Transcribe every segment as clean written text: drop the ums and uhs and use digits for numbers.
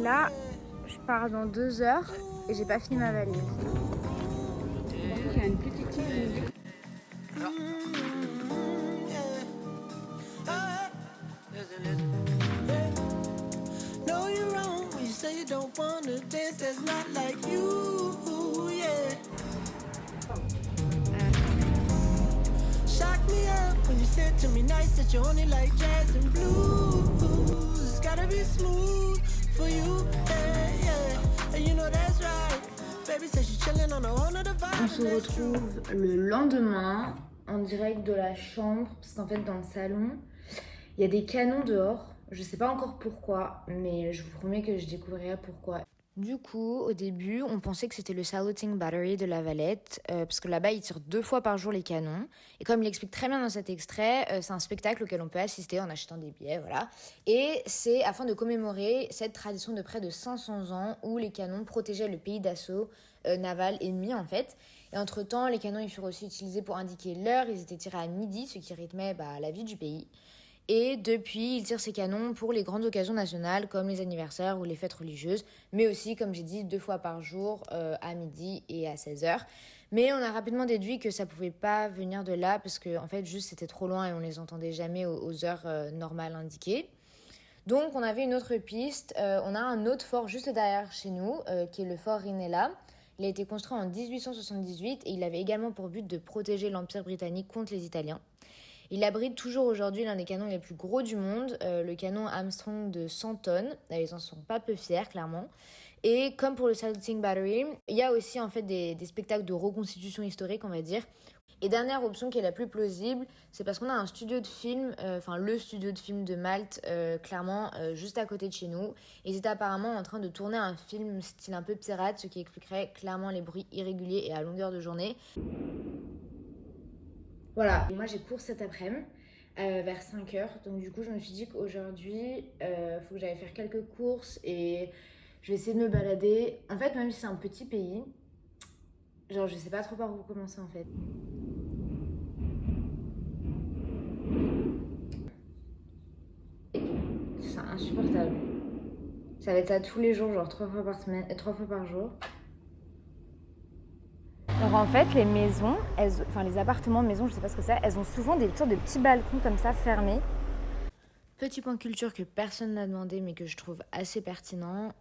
là, je pars dans 2 heures et j'ai pas fini ma valise. Il y a une petite île. No, you're wrong when you say you don't wanna dance. That's not like you, yeah. Shock me up when you said to me nice that you only like jazz and blues. It's gotta be smooth for you, yeah, yeah. And you know that's right. Baby says she's chilling on a whole nother vibe. On se retrouve le lendemain en direct de la chambre parce qu'en fait dans le salon il y a des canons dehors. Je sais pas encore pourquoi, mais je vous promets que je découvrirai pourquoi. Du coup, au début, on pensait que c'était le Saluting Battery de La Valette, parce que là-bas, ils tirent 2 fois par jour les canons. Et comme il explique très bien dans cet extrait, c'est un spectacle auquel on peut assister en achetant des billets, voilà. Et c'est afin de commémorer cette tradition de près de 500 ans où les canons protégeaient le pays d'assaut naval ennemi, en fait. Et entre-temps, les canons ils furent aussi utilisés pour indiquer l'heure. Ils étaient tirés à midi, ce qui rythmait la vie du pays. Et depuis, ils tirent ces canons pour les grandes occasions nationales comme les anniversaires ou les fêtes religieuses, mais aussi, comme j'ai dit, 2 fois par jour, à midi et à 16h. Mais on a rapidement déduit que ça pouvait pas venir de là parce que en fait, juste c'était trop loin et on les entendait jamais aux heures normales indiquées. Donc on avait une autre piste, on a un autre fort juste derrière chez nous, qui est le fort Rinella. Il a été construit en 1878 et il avait également pour but de protéger l'Empire britannique contre les Italiens. Il abrite toujours aujourd'hui l'un des canons les plus gros du monde, le canon Armstrong de 100 tonnes. Ils en sont pas peu fiers, clairement. Et comme pour le Saluting Battery, il y a aussi en fait des spectacles de reconstitution historique, on va dire. Et dernière option qui est la plus plausible, c'est parce qu'on a un studio de film, le studio de film de Malte, clairement, juste à côté de chez nous. Ils étaient apparemment en train de tourner un film style un peu pirate, ce qui expliquerait clairement les bruits irréguliers et à longueur de journée. Voilà, et moi j'ai cours cet après-midi vers 5h, donc du coup je me suis dit qu'aujourd'hui faut que j'aille faire quelques courses et je vais essayer de me balader. En fait, même si c'est un petit pays, genre je sais pas trop par où commencer en fait. C'est insupportable. Ça va être ça tous les jours, genre 3 fois par semaine, 3 fois par jour. Alors en fait, les maisons, les appartements maisons, je sais pas ce que c'est, elles ont souvent des sortes de petits balcons comme ça fermés. Petit point culture que personne n'a demandé mais que je trouve assez pertinent,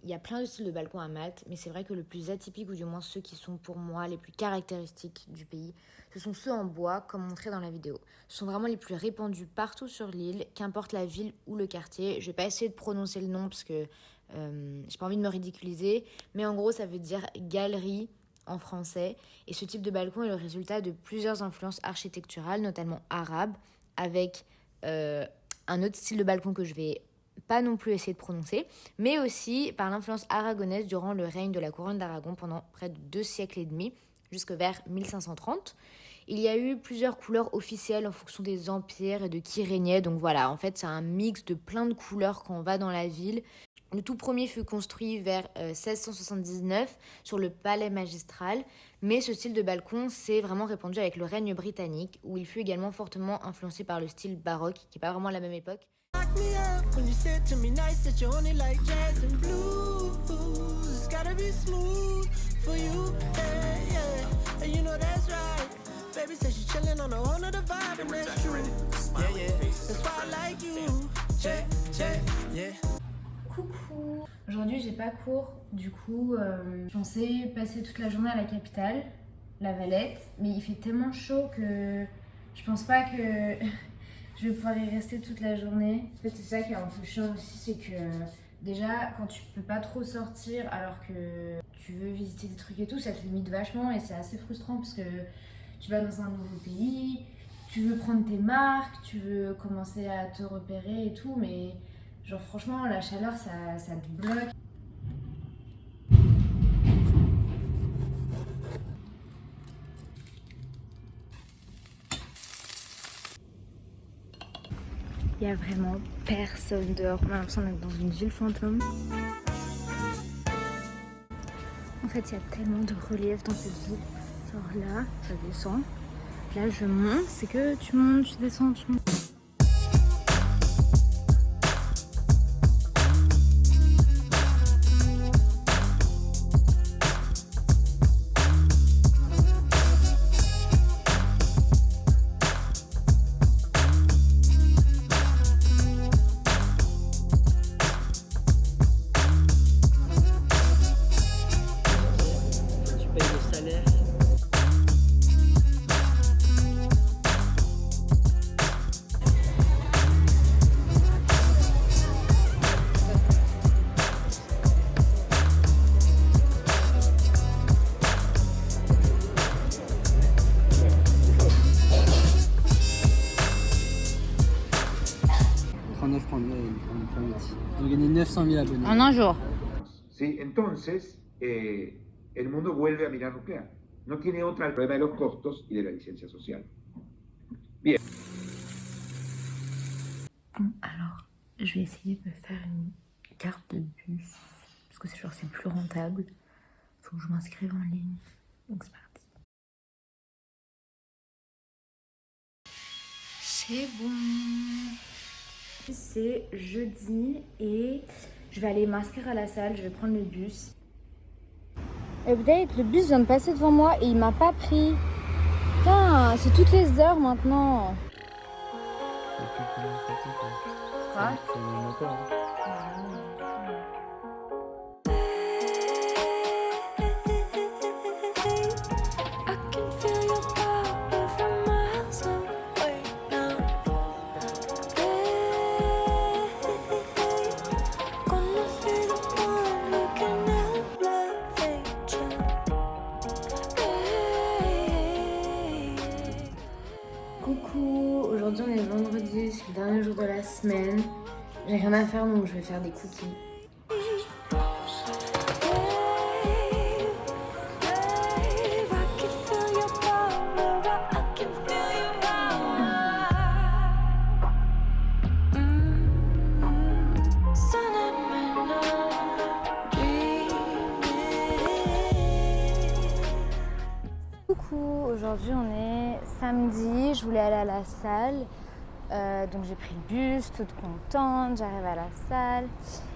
il y a plein de styles de balcons à Malte, mais c'est vrai que le plus atypique ou du moins ceux qui sont pour moi les plus caractéristiques du pays, ce sont ceux en bois comme montré dans la vidéo. Ce sont vraiment les plus répandus partout sur l'île, qu'importe la ville ou le quartier. Je vais pas essayer de prononcer le nom parce que j'ai pas envie de me ridiculiser, mais en gros ça veut dire galerie en français, et ce type de balcon est le résultat de plusieurs influences architecturales, notamment arabes, avec un autre style de balcon que je vais pas non plus essayer de prononcer, mais aussi par l'influence aragonaise durant le règne de la couronne d'Aragon pendant près de 2 siècles et demi, jusque vers 1530. Il y a eu plusieurs couleurs officielles en fonction des empires et de qui régnait, donc voilà, en fait c'est un mix de plein de couleurs quand on va dans la ville. Le tout premier fut construit vers 1679 sur le palais magistral, mais ce style de balcon s'est vraiment répandu avec le règne britannique, où il fut également fortement influencé par le style baroque, qui n'est pas vraiment la même époque. Coucou. Aujourd'hui j'ai pas cours, du coup je pensais passer toute la journée à la capitale, La Valette, mais il fait tellement chaud que je pense pas que je vais pouvoir y rester toute la journée. En fait c'est ça qui est un peu chiant aussi, c'est que déjà quand tu peux pas trop sortir alors que tu veux visiter des trucs et tout, ça te limite vachement et c'est assez frustrant parce que tu vas dans un nouveau pays, tu veux prendre tes marques, tu veux commencer à te repérer et tout, mais genre franchement la chaleur ça te bloque. Il y a vraiment personne dehors, on a l'impression d'être dans une ville fantôme. En fait il y a tellement de relief dans cette ville. Genre là, ça descend. Là je monte, c'est que tu montes, tu descends, tu montes. 9.8. Ils ont gagné 900 000 abonnés. En un jour. ¿Sí? Entonces, el mundo vuelve a mirar nuclear. No tiene otra el problema de los costos y de la licencia social. Bien. Bon, alors, je vais essayer de me faire une carte de bus. Parce que c'est plus rentable. Faut que je m'inscrive en ligne. Donc c'est parti. C'est bon. C'est jeudi et je vais aller m'inscrire à la salle. Je vais prendre le bus. Update, le bus vient de passer devant moi et il m'a pas pris. Putain, c'est toutes les heures maintenant. Quoi? I can feel your power from miles away now. Gonna be the one who can elevate you. Coucou, aujourd'hui on est vendredi, c'est le dernier jour de la semaine. J'ai rien à faire donc je vais faire des cookies. Coucou, aujourd'hui on est samedi, je voulais aller à la salle, donc j'ai pris le bus, toute contente, j'arrive à la salle.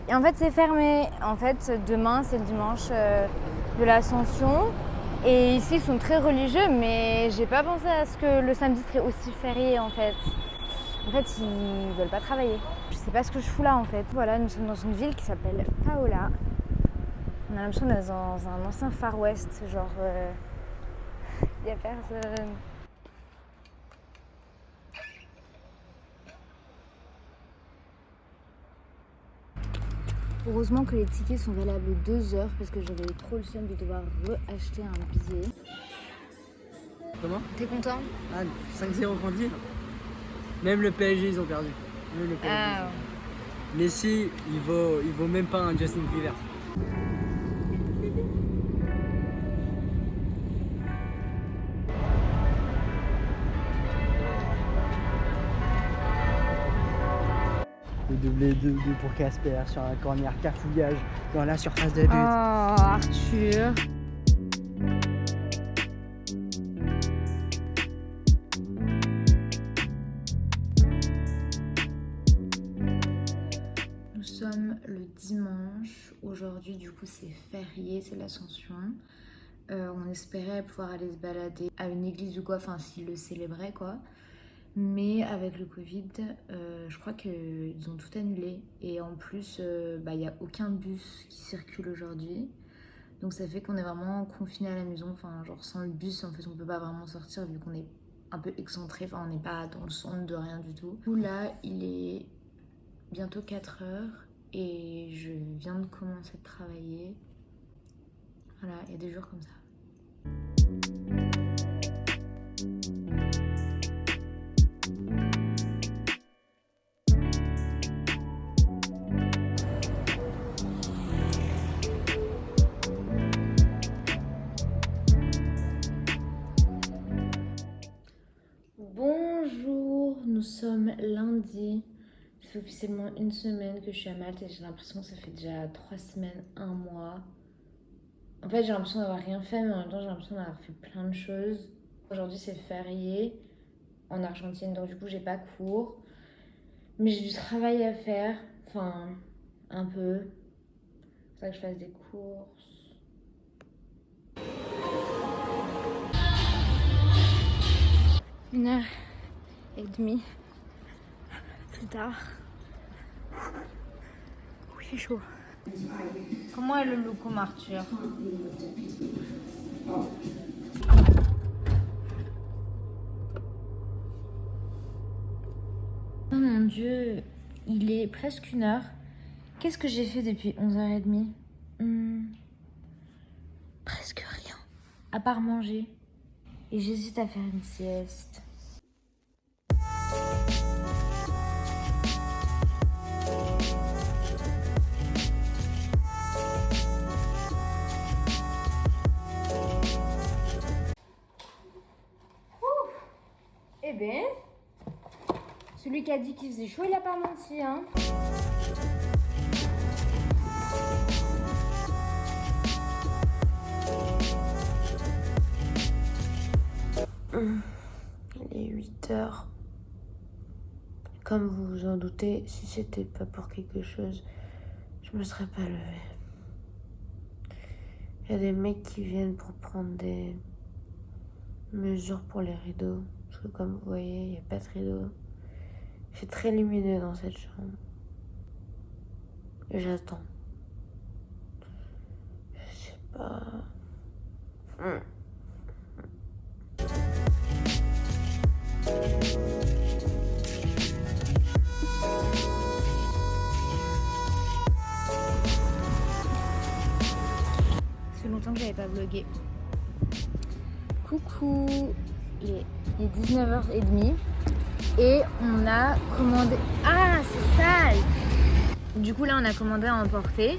Et en fait c'est fermé, en fait demain c'est le dimanche de l'Ascension. Et ici ils sont très religieux mais j'ai pas pensé à ce que le samedi serait aussi férié en fait. En fait ils veulent pas travailler. Je sais pas ce que je fous là en fait. Voilà, nous sommes dans une ville qui s'appelle Paola. On a l'impression d'être dans un ancien Far West, genre... y a personne. Heureusement que les tickets sont valables 2 heures parce que j'avais trop le seum de devoir re-acheter un billet. Comment? T'es content? Ah, 5-0 Candy. Même le PSG, ils ont perdu. Même le PSG. Ah. Messi, il vaut même pas un Justin Bieber. Le doublé 2 pour Casper sur un corner cafouillage dans la surface de but. Oh, Arthur. Nous sommes le dimanche. Aujourd'hui, du coup, c'est férié, c'est l'Ascension. On espérait pouvoir aller se balader à une église ou quoi, enfin, s'ils le célébraient, quoi. Mais avec le Covid, je crois qu'ils ont tout annulé. Et en plus, il n'y a aucun bus qui circule aujourd'hui. Donc ça fait qu'on est vraiment confiné à la maison. Enfin, genre sans le bus, en fait, on peut pas vraiment sortir vu qu'on est un peu excentré. Enfin, on n'est pas dans le centre de rien du tout. Du coup, là, il est bientôt 4 heures et je viens de commencer de travailler. Voilà, il y a des jours comme ça. Bonjour, nous sommes lundi. Ça fait officiellement 1 semaine que je suis à Malte et j'ai l'impression que ça fait déjà 3 semaines, 1 mois. En fait, j'ai l'impression d'avoir rien fait, mais en même temps, j'ai l'impression d'avoir fait plein de choses. Aujourd'hui, c'est férié en Argentine, donc du coup, j'ai pas cours. Mais j'ai du travail à faire, enfin, un peu. Il faut que je fasse des courses. Une heure et demie plus tard. Il fait chaud. Comment est le look, Arthur? Oh mon Dieu, il est presque 1 heure. Qu'est-ce que j'ai fait depuis 11h30? Presque rien. À part manger. Et j'hésite à faire une sieste. lui qui a dit qu'il faisait chaud, il a pas menti, hein. Il est 8h. Comme vous vous en doutez, si c'était pas pour quelque chose, je me serais pas levée. Il y a des mecs qui viennent pour prendre des mesures pour les rideaux. Parce que comme vous voyez, il n'y a pas de rideau. C'est très lumineux dans cette chambre. Et j'attends. Je sais pas. Ça fait longtemps que j'avais pas vlogué. Coucou, il est 19h30 et on a commandé... Ah, c'est sale! Du coup là on a commandé à emporter.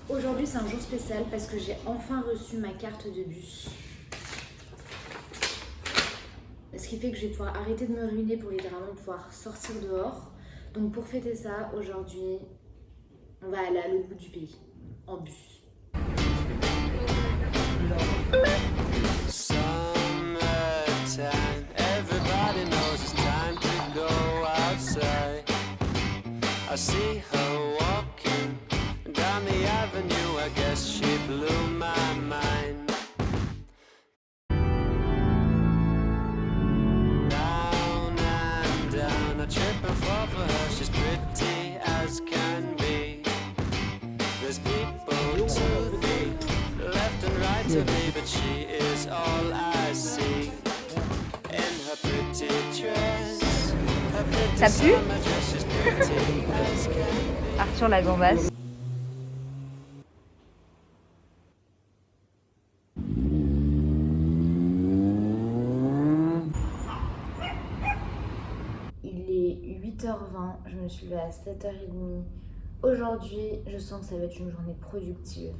Aujourd'hui c'est un jour spécial parce que j'ai enfin reçu ma carte de bus. Ce qui fait que je vais pouvoir arrêter de me ruiner pour littéralement pouvoir sortir dehors. Donc pour fêter ça, aujourd'hui, on va aller à l'autre bout du pays, en bus. Everybody knows it's time to go outside. I see her walking down the avenue, I guess she blew my mind. Down and down, I trip and fall for her, she's pretty as can be. There's people to the left and right of me, but she is all I see. In her pretty dress, her pretty Ça pue? summer dress, she's pretty as can be. Arthur la gambasse. Il est 8h20, je me suis levée à 7h30. Aujourd'hui, je sens que ça va être une journée productive.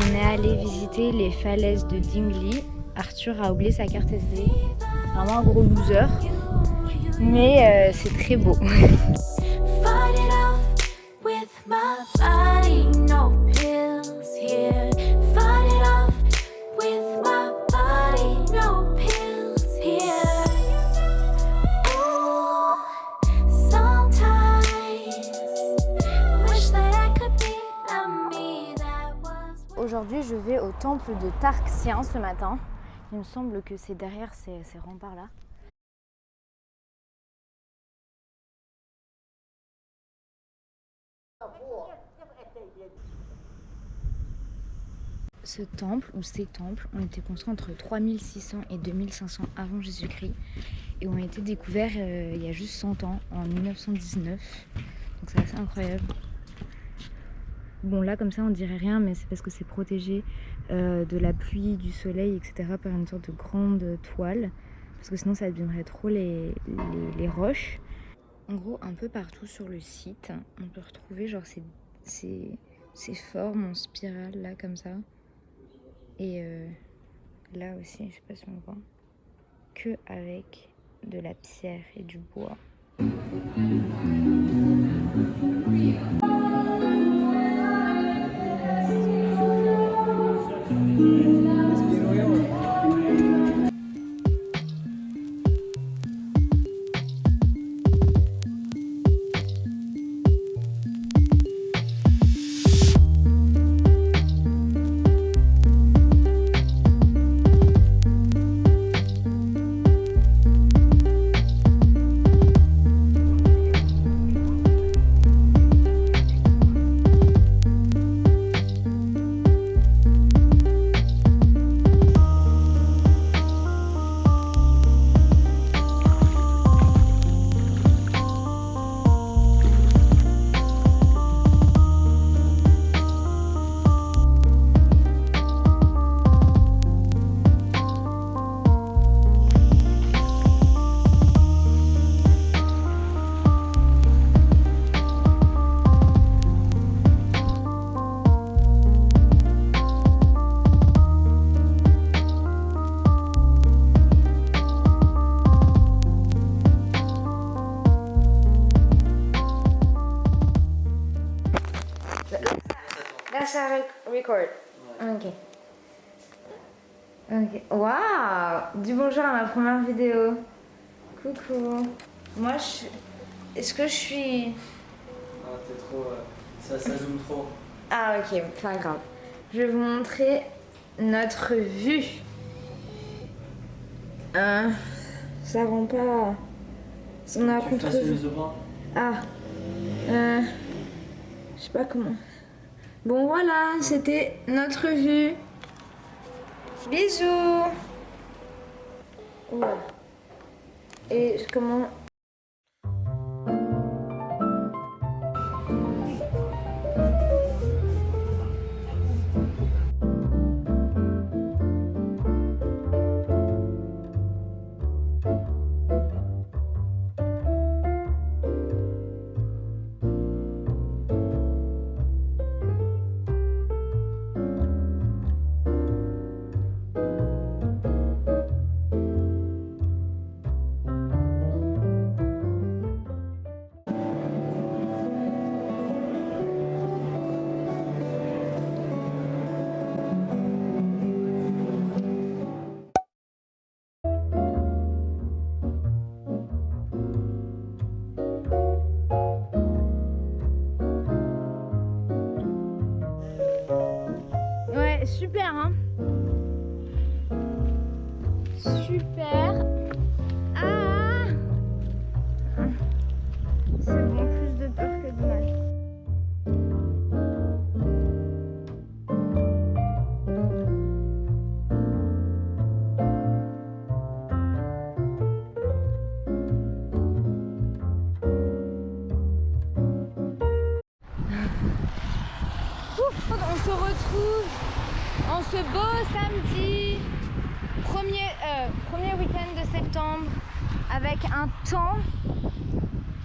On est allé visiter les falaises de Dingley. Arthur a oublié sa carte SD. Vraiment un gros loser. Mais c'est très beau. Fight it off with my body, no pills here. Fight it off with my body, no pills here. Ooh, sometimes wish that I could be the me that was. Aujourd'hui, je vais au temple de Tarxien ce matin. Il me semble que c'est derrière ces remparts-là. Ce temple, ou ces temples, ont été construits entre 3600 et 2500 avant Jésus-Christ et ont été découverts il y a juste 100 ans, en 1919. Donc c'est assez incroyable. Bon là comme ça on dirait rien, mais c'est parce que c'est protégé de la pluie, du soleil, etc. par une sorte de grande toile. Parce que sinon ça deviendrait trop les roches. En gros, un peu partout sur le site, on peut retrouver genre ces formes en spirale là comme ça. Et là aussi, je sais pas si on voit, que avec de la pierre et du bois. ça record. Ok. Ok. Waouh! Dis bonjour à ma première vidéo. Coucou. Moi, est-ce que je suis... Ah, t'es trop... ça zoome trop. Ah ok, pas grave. Je vais vous montrer notre vue. Ça rend pas... On a contre... Ah. Je sais pas comment. Bon voilà, c'était notre vue. Bisous. Voilà. Et comment... Ouais, super hein. Super. Ah. C'est bon, plus de peur que de mal. On se retrouve en ce beau samedi, premier week-end de septembre, avec un temps,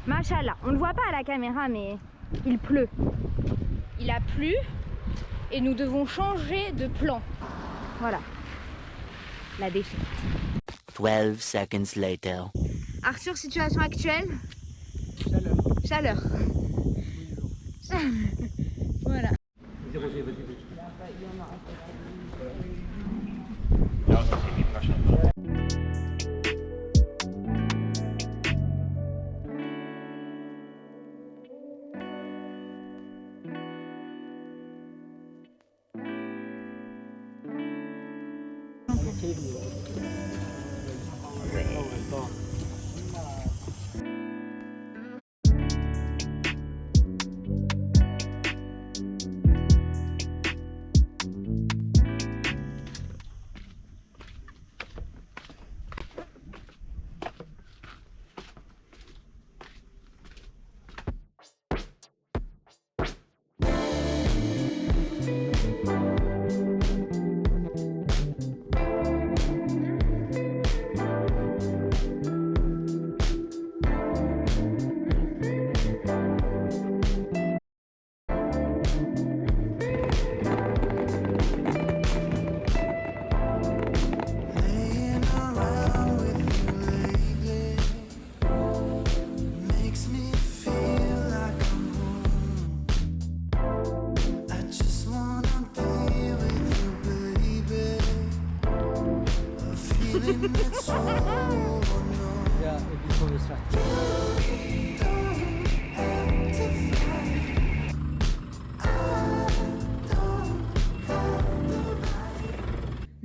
machallah. On ne le voit pas à la caméra, mais il pleut. Il a plu et nous devons changer de plan. Voilà, la défaite. 12 seconds later. Arthur, situation actuelle? Chaleur. Chaleur. Voilà. Laying around with you lately makes me feel like I'm home. I just wanna be with you, baby. A feeling that's so unknown. Ja, et puis on ça.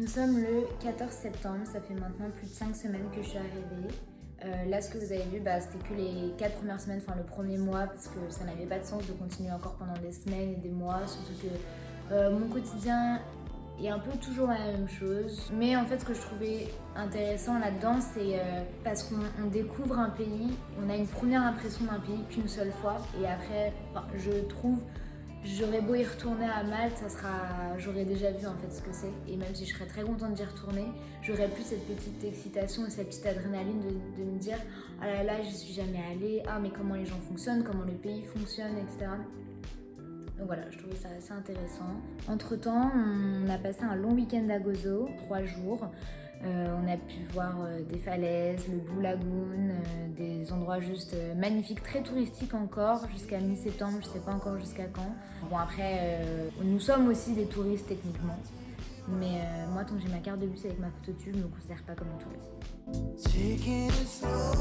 Nous sommes le 14 septembre, ça fait maintenant plus de 5 semaines que je suis arrivée. Là, ce que vous avez vu, c'était que les 4 premières semaines, enfin le premier mois, parce que ça n'avait pas de sens de continuer encore pendant des semaines et des mois, surtout que mon quotidien est un peu toujours la même chose. Mais en fait, ce que je trouvais intéressant là-dedans, c'est parce qu'on découvre un pays, on a une première impression d'un pays qu'une seule fois, et après, je trouve... J'aurais beau y retourner à Malte, j'aurais déjà vu en fait ce que c'est, et même si je serais très contente d'y retourner, j'aurais plus cette petite excitation et cette petite adrénaline de me dire « Ah là là, j'y suis jamais allée, ah mais comment les gens fonctionnent, comment le pays fonctionne, etc. » Donc voilà, je trouvais ça assez intéressant. Entre temps, on a passé un long week-end à Gozo, 3 jours. On a pu voir des falaises, le Blue Lagoon, des endroits juste magnifiques, très touristiques encore, jusqu'à mi-septembre, je sais pas encore jusqu'à quand. Bon après, nous sommes aussi des touristes techniquement, mais moi tant que j'ai ma carte de bus avec ma photo dessus, je me considère pas comme une touriste. Taking it slow.